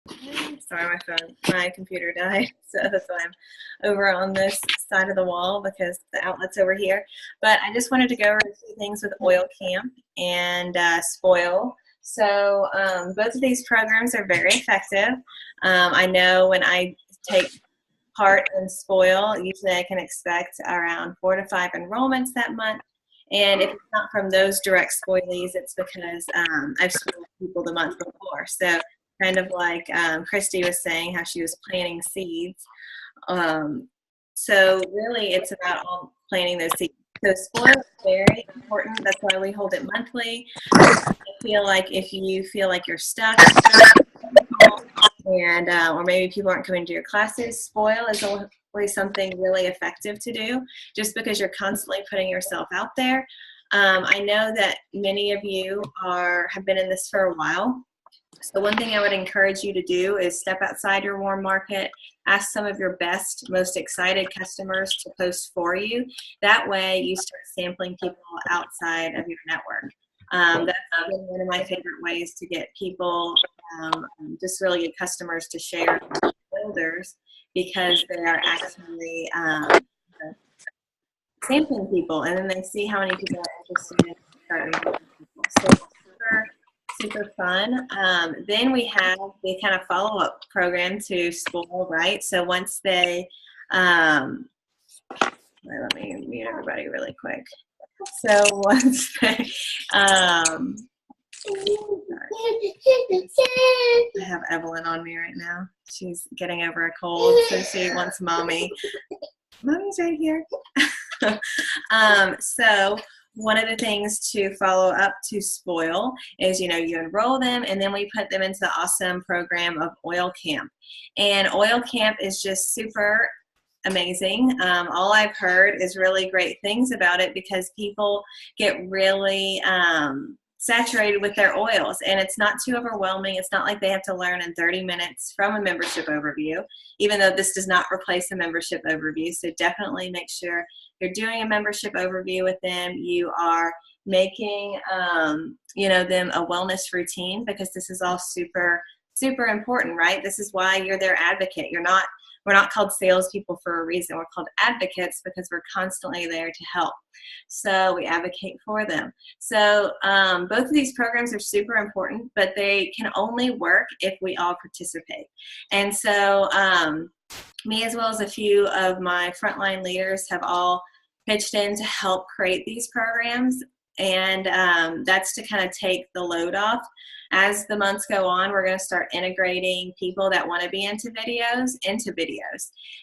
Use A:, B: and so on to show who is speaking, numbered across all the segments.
A: Sorry, my computer died, so that's why I'm over on this side of the wall because the outlet's over here. But I just wanted to go over a few things with Oil Camp and Spoil. So both of these programs are very effective. I know when I take part in Spoil, usually I can expect around 4 to 5 enrollments that month. And if it's not from those direct spoilees, it's because I've spoiled people the month before. So kind of like Christy was saying, how she was planting seeds. Um, so really, it's about all planting those seeds. So spoil is very important. That's why we hold it monthly. I feel like if you feel like you're stuck and or maybe people aren't coming to your classes, spoil is always something really effective to do just because you're constantly putting yourself out there. I know that many of you have been in this for a while. So one thing I would encourage you to do is step outside your warm market, ask some of your best, most excited customers to post for you. That way you start sampling people outside of your network. That's been one of my favorite ways to get people, just really good customers to share with builders because they are actually sampling people and then they see how many people are interested in starting people. So super fun. Then we have the kind of follow-up program to Spoil, right? So once they, let me mute everybody really quick. So once they, I have Evelyn on me right now. She's getting over a cold, so she wants mommy. Mommy's right here. So one of the things to follow up to Spoil is, you enroll them and then we put them into the awesome program of Oil Camp. And Oil Camp is just super amazing. All I've heard is really great things about it because people get really saturated with their oils and it's not too overwhelming. It's not like they have to learn in 30 minutes from a membership overview, even though this does not replace a membership overview. So definitely make sure you're doing a membership overview with them. You are making, them a wellness routine because this is all super important, right? This is why you're their advocate. We're not called salespeople for a reason. We're called advocates because we're constantly there to help. So we advocate for them. So both of these programs are super important, but they can only work if we all participate. And so me as well as a few of my frontline leaders have all pitched in to help create these programs. And that's to kind of take the load off. As the months go on, we're going to start integrating people that want to be into videos.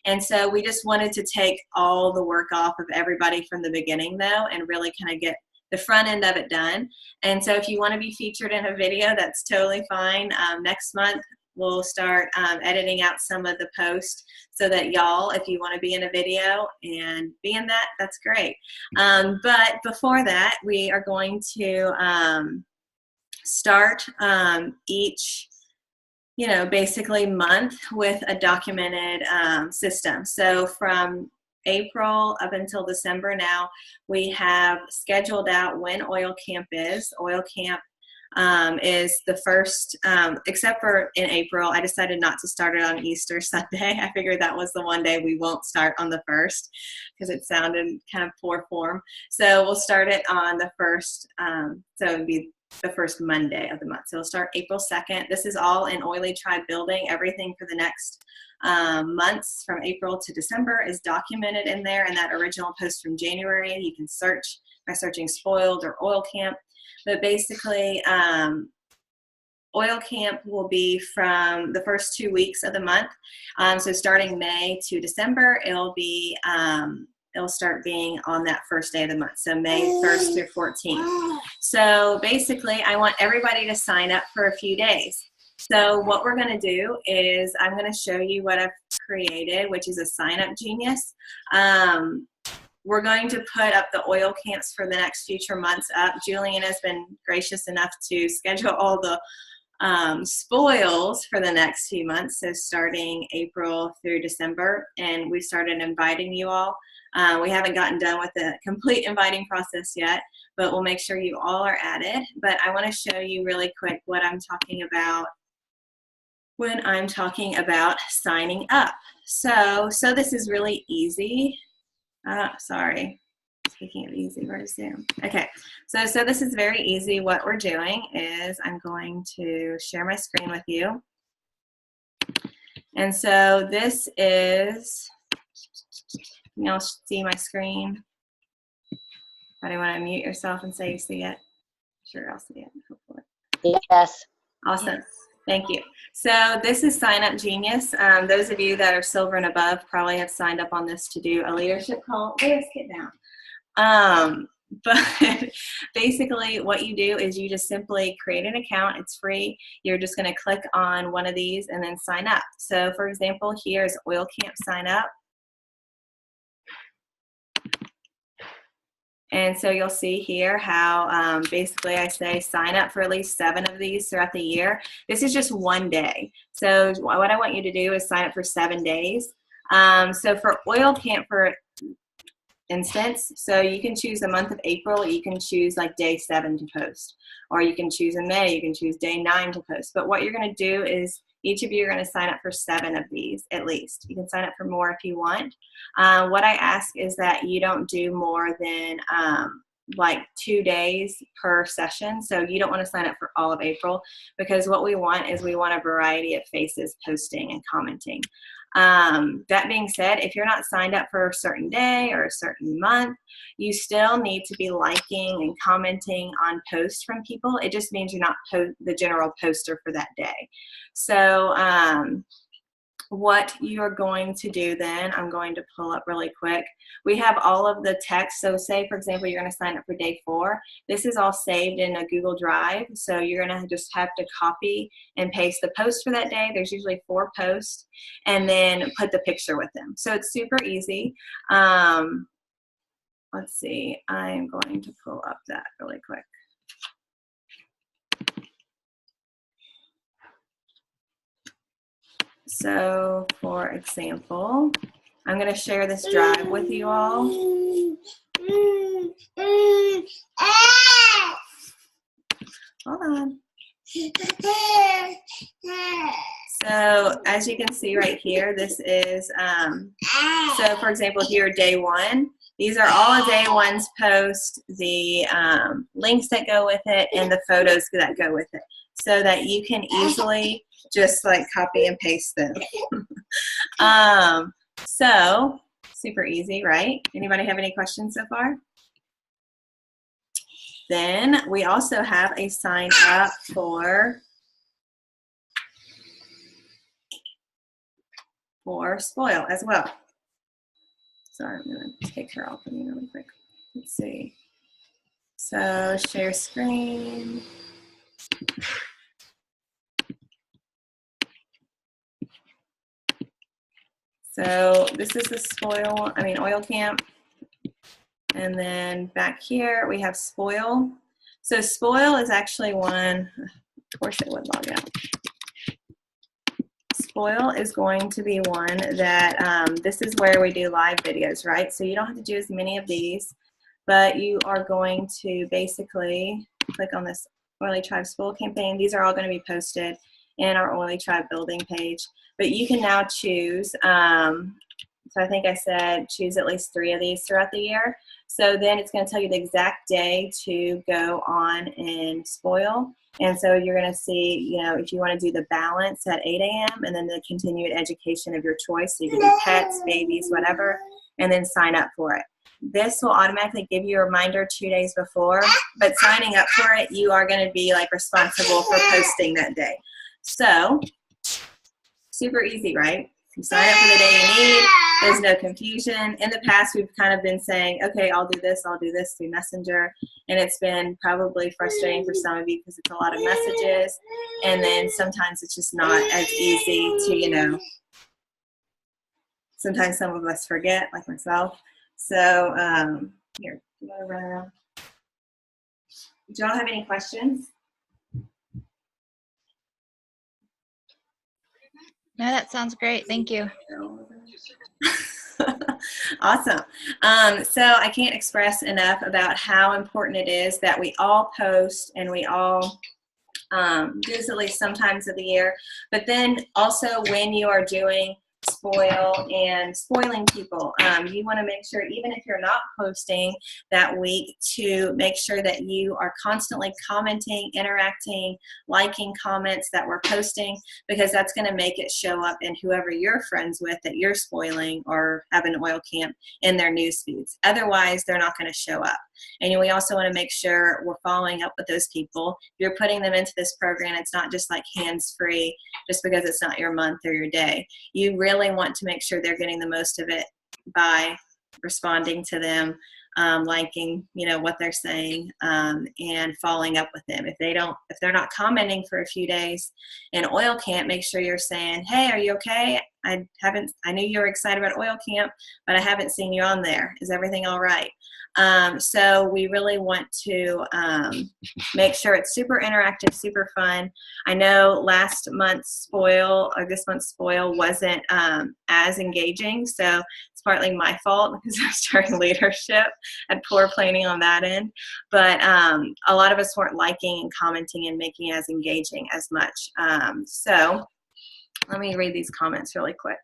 A: And so we just wanted to take all the work off of everybody from the beginning, though, and really kind of get the front end of it done. And so if you want to be featured in a video, that's totally fine. Next month, we'll start editing out some of the posts so that y'all, if you want to be in a video and be in that, that's great. But before that, we are going to start each basically month with a documented system. So from April up until December now, we have scheduled out when Oil Camp is. Oil Camp is the first, except for in April, I decided not to start it on Easter Sunday. I figured that was the one day we won't start on the 1st because it sounded kind of poor form. So we'll start it on the 1st, so it would be the first Monday of the month. So we'll start April 2nd. This is all in Oily Tribe building. Everything for the next months from April to December is documented in there in that original post from January. You can search by searching Spoiled or Oil Camp. But basically, Oil Camp will be from the first 2 weeks of the month. So starting May to December, it'll start being on that first day of the month. So May 1st through 14th. So basically, I want everybody to sign up for a few days. So what we're going to do is I'm going to show you what I've created, which is a sign up genius. We're going to put up the oil camps for the next future months up. Julian has been gracious enough to schedule all the spoils for the next few months, so starting April through December, and we started inviting you all. We haven't gotten done with the complete inviting process yet, but we'll make sure you all are added. But I want to show you really quick what I'm talking about when I'm talking about signing up. So this is really easy. Sorry. Speaking of easy, where's Zoom? Okay, so this is very easy. What we're doing is I'm going to share my screen with you. And so this is, can y'all see my screen? I don't want to mute yourself and say you see it. Sure, I'll see it, hopefully.
B: Yes.
A: Awesome. Thank you. So this is Sign Up Genius. Those of you that are silver and above probably have signed up on this to do a leadership call. Let's get down. But basically what you do is you just simply create an account. It's free. You're just going to click on one of these and then sign up. So for example, here's Oil Camp Sign Up. And so you'll see here how basically I say sign up for at least 7 of these throughout the year. This is just one day. So what I want you to do is sign up for 7 days. So for Oil Camp, for instance, so you can choose the month of April, you can choose like day 7 to post, or you can choose in May, you can choose day 9 to post. But what you're going to do is each of you are going to sign up for 7 of these at least. You can sign up for more if you want. What I ask is that you don't do more than like 2 days per session. So you don't want to sign up for all of April, because what we want is we want a variety of faces posting and commenting. That being said, if you're not signed up for a certain day or a certain month, you still need to be liking and commenting on posts from people. It just means you're not the general poster for that day. So what you're going to do then, I'm going to pull up really quick. We have all of the text. So say, for example, you're going to sign up for day 4. This is all saved in a Google Drive. So you're going to just have to copy and paste the post for that day. There's usually 4 posts, and then put the picture with them. So it's super easy. Let's see. I'm going to pull up that really quick. So, for example, I'm going to share this drive with you all. Hold on. So, as you can see right here, this is, so for example, here, day 1. These are all day 1's post, the links that go with it, and the photos that go with it, so that you can easily just like copy and paste them. So super easy, right? Anybody have any questions so far? Then we also have a sign up for Spoil as well. Sorry, I'm going to take her off of me really quick. Let's see. So share screen. So this is the Oil Camp. And then back here we have Spoil. So Spoil is actually one, of course it would log out. Spoil is going to be one that, this is where we do live videos, right? So you don't have to do as many of these, but you are going to basically click on this Oily Tribe Spoil campaign. These are all going to be posted in our Oily Tribe building page. But you can now choose, so I think I said choose at least 3 of these throughout the year. So then it's going to tell you the exact day to go on and Spoil. And so you're going to see, you know, if you want to do the balance at 8 a.m. and then the continued education of your choice. So you can do pets, babies, whatever, and then sign up for it. This will automatically give you a reminder 2 days before, but signing up for it, you are going to be like responsible for posting that day. So super easy, right? You sign up for the day you need. There's no confusion. In the past, we've kind of been saying, okay, I'll do this through Messenger. And it's been probably frustrating for some of you because it's a lot of messages. And then sometimes it's just not as easy to, you know, sometimes some of us forget, like myself. So here, do you want to run around? Do y'all have any questions?
C: No, that sounds great. Thank you.
A: Awesome. So I can't express enough about how important it is that we all post and we all Do this at least sometimes of the year. But then also when you are doing spoil and spoiling people, you want to make sure, even if you're not posting that week, to make sure that you are constantly commenting, interacting, liking comments that we're posting, because that's going to make it show up in whoever you're friends with that you're spoiling or have an oil camp in their news feeds. Otherwise, they're not going to show up. And we also want to make sure we're following up with those people. If you're putting them into this program, it's not just like hands-free just because it's not your month or your day. You really want to make sure they're getting the most of it by responding to them, liking, what they're saying, and following up with them. If they're not commenting for a few days in oil camp, make sure you're saying, hey, are you okay? I knew you were excited about oil camp, but I haven't seen you on there. Is everything all right? So we really want to make sure it's super interactive, super fun. I know last month's spoil or this month's spoil wasn't as engaging, so it's partly my fault because I was starting leadership and poor planning on that end. But a lot of us weren't liking and commenting and making it as engaging as much. So let me read these comments really quick.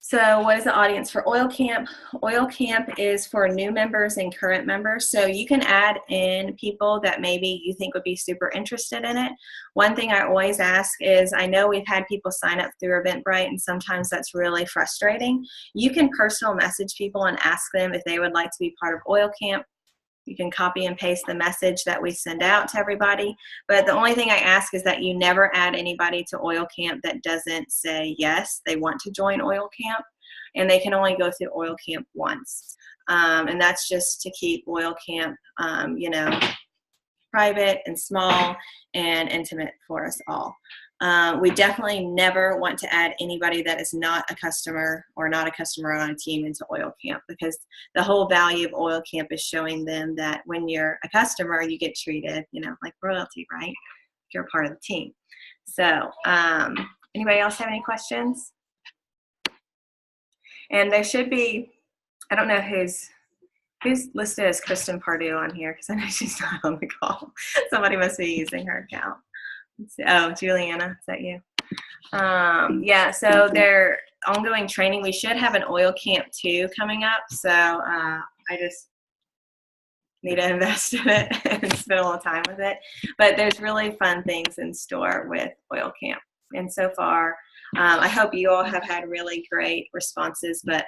A: So what is the audience for Oil Camp? Oil Camp is for new members and current members. So you can add in people that maybe you think would be super interested in it. One thing I always ask is, I know we've had people sign up through Eventbrite, and sometimes that's really frustrating. You can personal message people and ask them if they would like to be part of Oil Camp. You can copy and paste the message that we send out to everybody. But the only thing I ask is that you never add anybody to Oil Camp that doesn't say yes, they want to join Oil Camp. And they can only go through Oil Camp once. And that's just to keep Oil Camp, private and small and intimate for us all. We definitely never want to add anybody that is not a customer or not a customer on a team into Oil Camp, because the whole value of Oil Camp is showing them that when you're a customer, you get treated, like royalty, right? You're part of the team. So anybody else have any questions? And there should be, I don't know who's listed as Kristen Pardue on here, because I know she's not on the call. Somebody must be using her account. Oh, Juliana, is that you? Yeah, so their ongoing training, we should have an Oil Camp 2 coming up. So I just need to invest in it and spend a little time with it. But there's really fun things in store with Oil Camp. And so far, I hope you all have had really great responses, but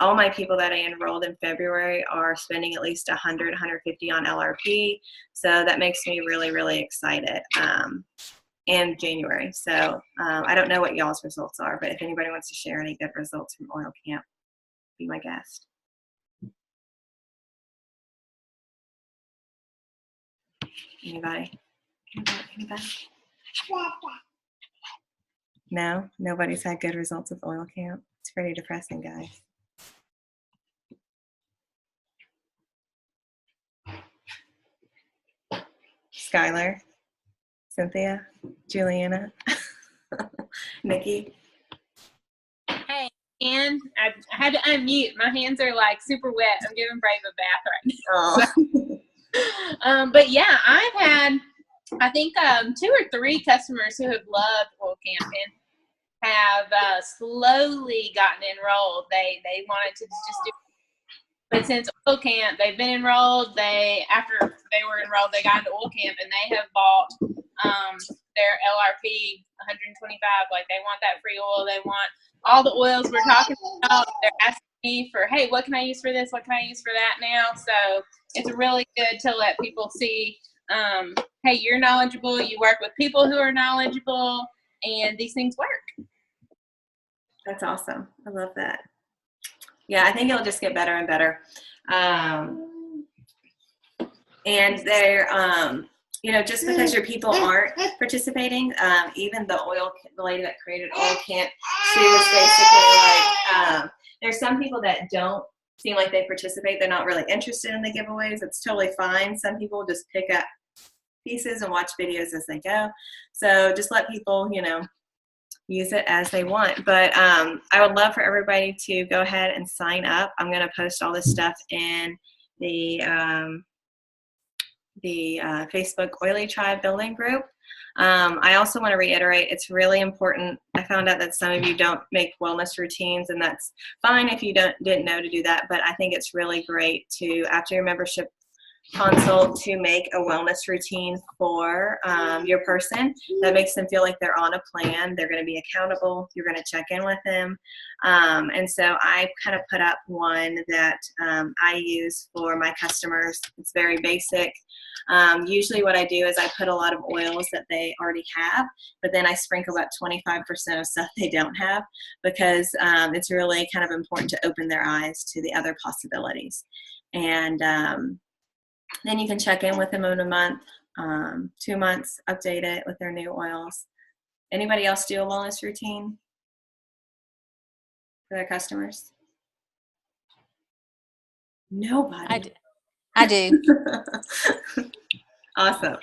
A: all my people that I enrolled in February are spending at least 100, 150 on LRP. So that makes me really, really excited. And January. So I don't know what y'all's results are, but if anybody wants to share any good results from Oil Camp, be my guest. Anybody? Anybody? No? Nobody's had good results with Oil Camp? It's pretty depressing, guys. Skylar? Cynthia? Juliana? Nikki?
B: Hey, and I had to unmute. My hands are like super wet. I'm giving Brave a bath right now.
A: Oh.
B: But yeah, I've had, I think 2 or 3 customers who have loved Oil Camp and have slowly gotten enrolled. They wanted to just do, but since Oil Camp, they've been enrolled. After they were enrolled, they got into Oil Camp and they have bought their LRP 125. Like, they want that free oil. They want all the oils we're talking about. They're asking me for, hey, what can I use for this? What can I use for that now? So it's really good to let people see, hey, you're knowledgeable. You work with people who are knowledgeable, and these things work.
A: That's awesome. I love that. Yeah, I think it'll just get better and better. And they're, just because your people aren't participating, even the lady that created Oil Camp, she was basically like, there's some people that don't seem like they participate. They're not really interested in the giveaways. It's totally fine. Some people just pick up pieces and watch videos as they go. So just let people, use it as they want. But I would love for everybody to go ahead and sign up. I'm going to post all this stuff in the the Facebook Oily Tribe building group. I also want to reiterate, it's really important. I found out that some of you don't make wellness routines, and that's fine if you didn't know to do that, but I think it's really great to, after your membership consult, to make a wellness routine for your person that makes them feel like they're on a plan. They're going to be accountable. You're going to check in with them. And so I kind of put up one that I use for my customers. It's very basic. Usually what I do is I put a lot of oils that they already have, but then I sprinkle about 25% of stuff they don't have, because it's really kind of important to open their eyes to the other possibilities. And then you can check in with them in a month, 2 months, update it with their new oils. Anybody else do a wellness routine for their customers? Nobody.
D: I do.
A: Awesome.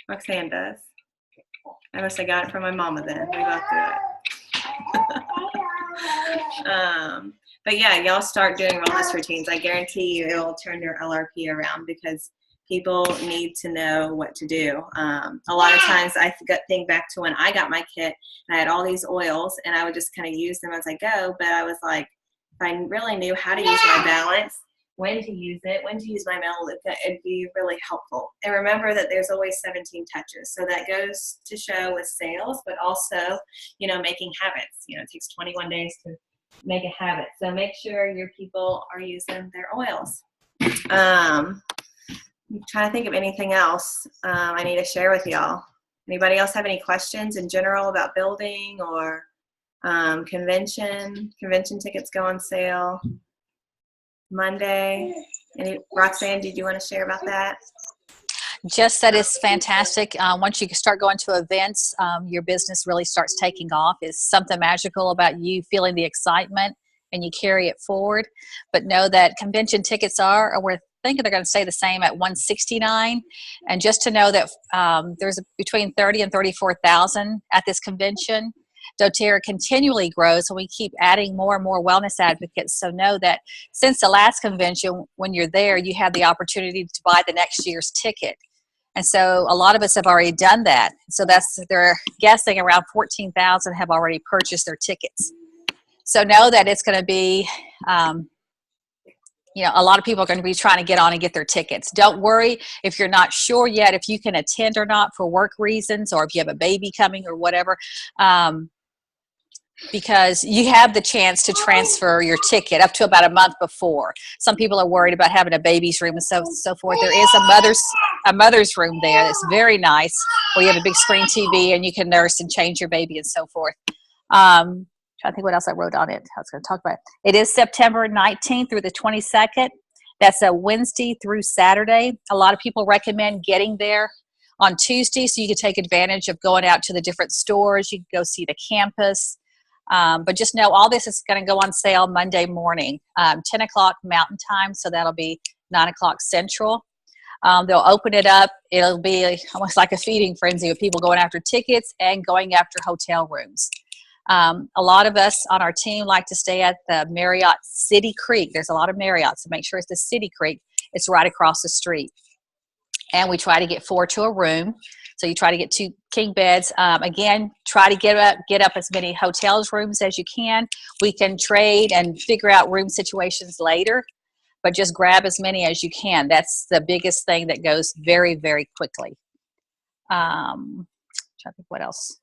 A: Roxanne does. I must have got it from my mama then. We both do it. But yeah, y'all start doing wellness routines. I guarantee you it will turn your LRP around, because people need to know what to do. A lot of times I think back to when I got my kit, and I had all these oils, and I would just kind of use them as I go. But I was like, if I really knew how to use my balance, when to use it, when to use my Melaleuca, it'd be really helpful. And remember that there's always 17 touches. So that goes to show with sales, but also, making habits. It takes 21 days to make a habit. So make sure your people are using their oils. I'm trying to think of anything else I need to share with y'all. Anybody else have any questions in general about building or convention? Convention tickets go on sale Monday. Roxanne, did you want to share about that?
D: Just that it's fantastic. Once you start going to events, your business really starts taking off. It's something magical about you feeling the excitement, and you carry it forward. But know that convention tickets we're thinking they're going to stay the same at $169. And just to know that there's between 30 and 34,000 at this convention. doTERRA continually grows, and we keep adding more and more wellness advocates. So know that since the last convention, when you're there, you have the opportunity to buy the next year's ticket. And so a lot of us have already done that. So they're guessing around 14,000 have already purchased their tickets. So know that it's going to be, a lot of people are going to be trying to get on and get their tickets. Don't worry if you're not sure yet if you can attend or not for work reasons, or if you have a baby coming or whatever, because you have the chance to transfer your ticket up to about a month before. Some people are worried about having a baby's room and so forth. There is a mother's room there that's very nice, where you have a big screen TV and you can nurse and change your baby and so forth. Trying to think what else I wrote on it. I was going to talk about it. It is September 19th through the 22nd. That's a Wednesday through Saturday. A lot of people recommend getting there on Tuesday, so you can take advantage of going out to the different stores. You can go see the campus. But just know all this is going to go on sale Monday morning, 10 o'clock Mountain Time, so that'll be 9 o'clock Central. They'll open it up. It'll be almost like a feeding frenzy of people going after tickets and going after hotel rooms. A lot of us on our team like to stay at the Marriott City Creek. There's a lot of Marriott, so make sure it's the City Creek. It's right across the street. And we try to get 4 to a room. So you try to get 2 king beds. Again, try to get up as many hotels rooms as you can. We can trade and figure out room situations later, but just grab as many as you can. That's the biggest thing that goes very, very quickly. Trying to think what else.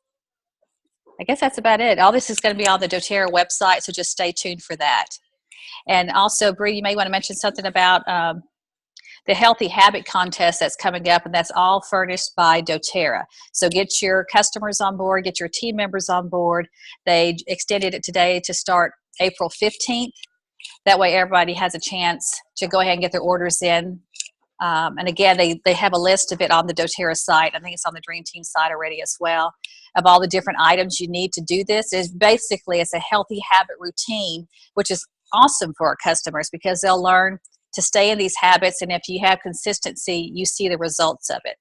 D: I guess that's about it. All this is going to be on the doTERRA website, so just stay tuned for that. And also, Bree, you may want to mention something about the Healthy Habit Contest that's coming up, and that's all furnished by doTERRA. So get your customers on board, get your team members on board. They extended it today to start April 15th. That way everybody has a chance to go ahead and get their orders in. And again, they have a list of it on the doTERRA site. I think it's on the Dream Team site already as well, of all the different items you need to do this. It's a healthy habit routine, which is awesome for our customers because they'll learn to stay in these habits. And if you have consistency, you see the results of it.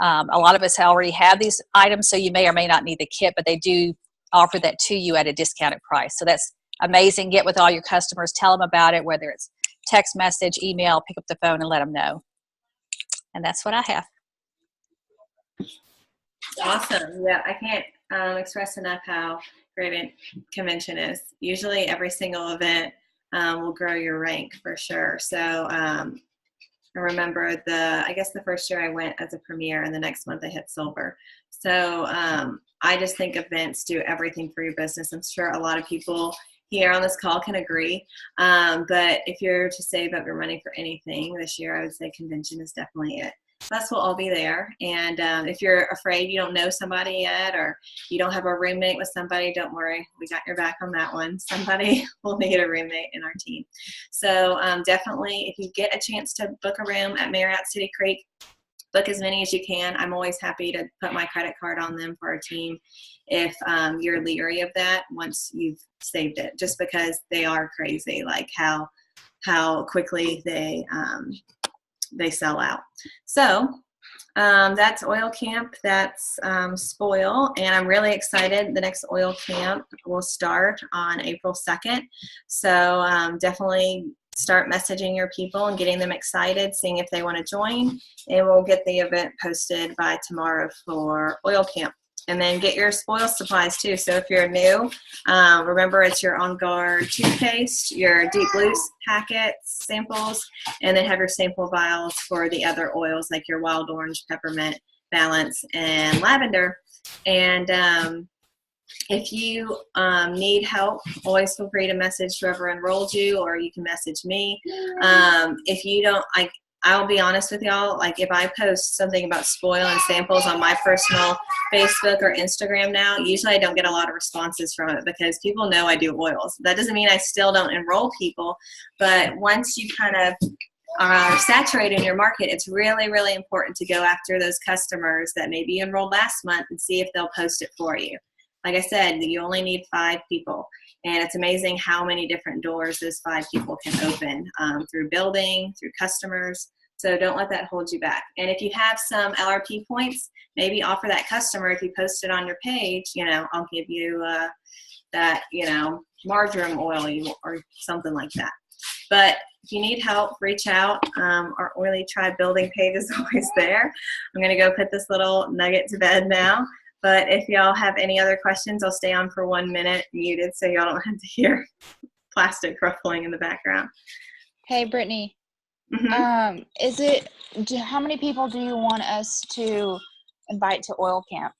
D: A lot of us already have these items, so you may or may not need the kit, but they do offer that to you at a discounted price. So that's amazing. Get with all your customers, tell them about it, whether it's text message, email, pick up the phone and let them know. And that's what I have.
A: Awesome. Yeah, I can't express enough how great a convention is. Usually every single event will grow your rank for sure. So I remember I guess the first year I went as a premier, and the next month I hit silver. So I just think events do everything for your business. I'm sure a lot of people here on this call can agree. But if you're to save up your money for anything this year, I would say convention is definitely it. Plus, we'll all be there. And if you're afraid you don't know somebody yet, or you don't have a roommate with somebody, don't worry. We got your back on that one. Somebody will need a roommate in our team. So definitely, if you get a chance to book a room at Marriott City Creek, book as many as you can. I'm always happy to put my credit card on them for our team if you're leery of that once you've saved it, just because they are crazy, like how quickly they sell out. So that's Oil Camp, that's Spoil, and I'm really excited. The next Oil Camp will start on April 2nd. So definitely start messaging your people and getting them excited, seeing if they want to join, and we'll get the event posted by tomorrow for Oil Camp. And then get your Spoil supplies too. So if you're new, remember it's your On Guard toothpaste, your Deep Blue packets, samples, and then have your sample vials for the other oils like your Wild Orange, Peppermint, Balance, and Lavender. And if you need help, always feel free to message whoever enrolled you, or you can message me. If you don't, I'll be honest with y'all, like if I post something about Spoil and samples on my personal Facebook or Instagram now, usually I don't get a lot of responses from it because people know I do oils. That doesn't mean I still don't enroll people, but once you kind of are saturated in your market, it's really, really important to go after those customers that maybe you enrolled last month and see if they'll post it for you. Like I said, you only need 5 people. And it's amazing how many different doors those 5 people can open through building, through customers. So don't let that hold you back. And if you have some LRP points, maybe offer that customer, if you post it on your page, I'll give you that, marjoram oil or something like that. But if you need help, reach out. Our Oily Tribe building page is always there. I'm going to go put this little nugget to bed now. But if y'all have any other questions, I'll stay on for 1 minute muted so y'all don't have to hear plastic ruffling in the background.
C: Hey, Brittany.
A: Mm-hmm.
C: How many people do you want us to invite to Oil Camp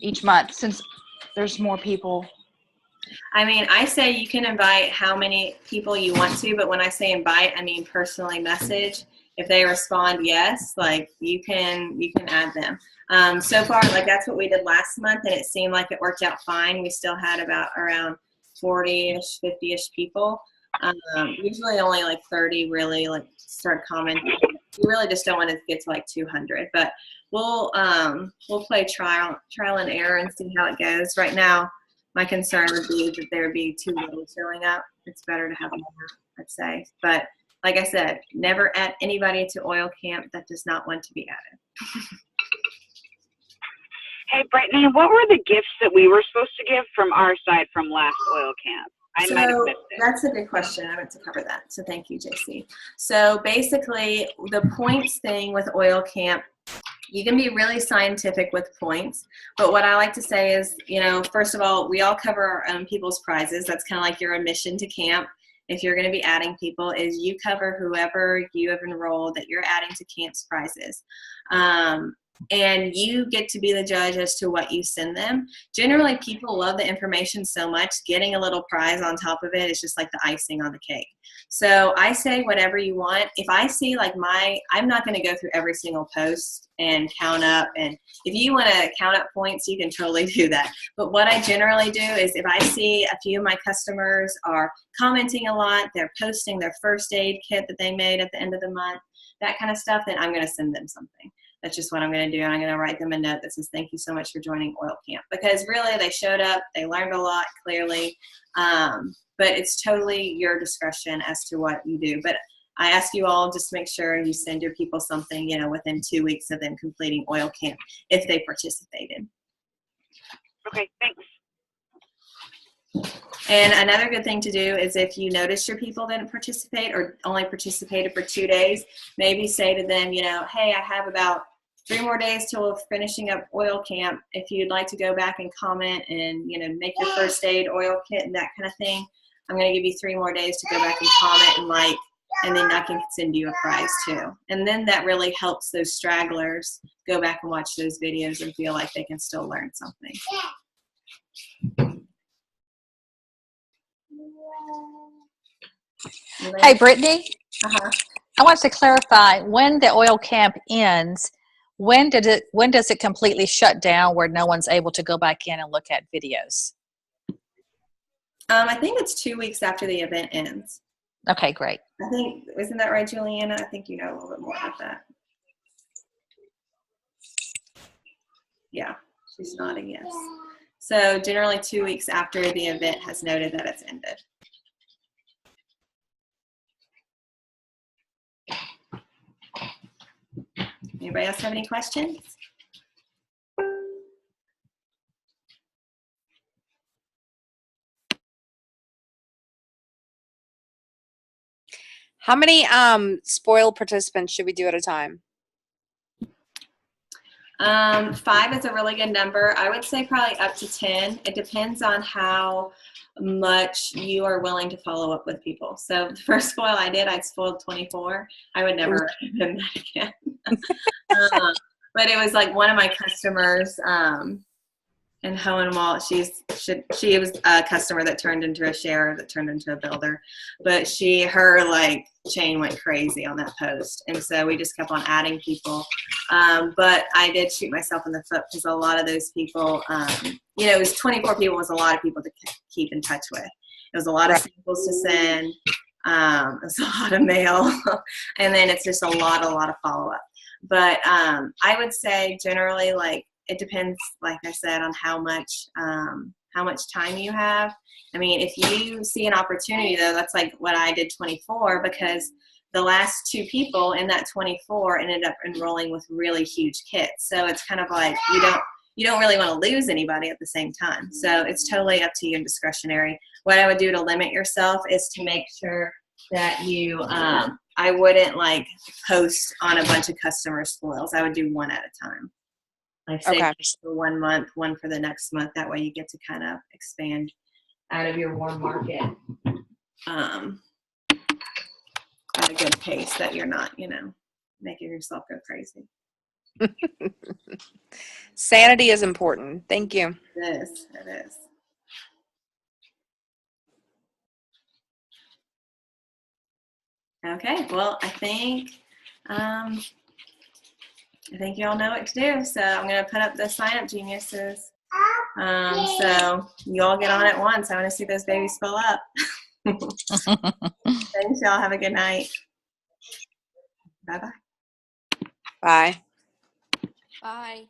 C: each month, since there's more people?
A: I mean, I say you can invite how many people you want to, but when I say invite, I mean personally message. If they respond yes, like you can add them. So far, like that's what we did last month, and it seemed like it worked out fine. We still had about around 40-ish, 50-ish people. Usually only like 30 really like start commenting. You really just don't want to get to like 200, but we'll play trial and error and see how it goes. Right now, my concern would be that there would be too little showing up. It's better to have more, I'd say. But like I said, never add anybody to Oil Camp that does not want to be added.
E: Hey, Brittany, what were the gifts that we were supposed to give from our side from last Oil Camp? I might have missed it.
A: That's a good question. I meant to cover that. So thank you, JC. So basically, the points thing with Oil Camp, you can be really scientific with points. But what I like to say is, first of all, we all cover our own people's prizes. That's kind of like your admission to camp. If you're going to be adding people, is you cover whoever you have enrolled that you're adding to camp's prizes. And you get to be the judge as to what you send them. Generally, people love the information so much, getting a little prize on top of it is just like the icing on the cake. So I say whatever you want. If I see like I'm not going to go through every single post and count up. And if you want to count up points, you can totally do that. But what I generally do is if I see a few of my customers are commenting a lot, they're posting their first aid kit that they made at the end of the month, that kind of stuff, then I'm going to send them something. That's just what I'm going to do. And I'm going to write them a note that says, thank you so much for joining Oil Camp. Because really, they showed up. They learned a lot, clearly. But it's totally your discretion as to what you do. But I ask you all just make sure you send your people something, within 2 weeks of them completing Oil Camp if they participated.
E: Okay, thanks.
A: And another good thing to do is if you notice your people didn't participate or only participated for 2 days, maybe say to them, you know, hey, I have about 3 more days till we're finishing up oil camp. If you'd like to go back and comment and, you know, make your first aid oil kit and that kind of thing, I'm going to give you 3 more days to go back and comment and like, and then I can send you a prize too. And then that really helps those stragglers go back and watch those videos and feel like they can still learn something.
D: Hey, Brittany,
A: Uh-huh.
D: I want to clarify when the oil camp ends. When does it completely shut down where no one's able to go back in and look at videos?
A: I think it's 2 weeks after the event ends.
D: Okay, great.
A: I think, isn't that right, Juliana? I think you know a little bit more about that. Yeah, she's nodding yes. So generally 2 weeks after the event has noted that it's ended. Anybody else have any questions?
F: How many spoil participants should we do at a time?
A: 5 is a really good number. I would say probably up to 10. It depends on how much you are willing to follow up with people. So the first spoil I did, I spoiled 24. I would never recommend that again. But it was like one of my customers in Hohenwald. She was a customer that turned into a sharer that turned into a builder. But her like chain went crazy on that post. And so we just kept on adding people. But I did shoot myself in the foot because a lot of those people, you know, it was 24 people was a lot of people to keep in touch with. It was a lot of samples to send. It was a lot of mail. And then it's just a lot of follow-up. But I would say generally, like, it depends, like I said, on how much time you have. I mean, if you see an opportunity, though, that's like what I did 24, because the last 2 people in that 24 ended up enrolling with really huge kits. So it's kind of like you don't really want to lose anybody at the same time. So it's totally up to you and discretionary. What I would do to limit yourself is to make sure that you I wouldn't like post on a bunch of customer spoils. I would do one at a time. Like say for 1 month, one for the next month. That way you get to kind of expand out of your warm market at a good pace that you're not, you know, making yourself go crazy.
F: Sanity is important. Thank you.
A: It is. It is. Okay, well, I think you all know what to do. So I'm going to put up the sign up geniuses. So you all get on at once. I want to see those babies fill up. Thanks, y'all. Have a good night. Bye-bye.
F: Bye.
C: Bye.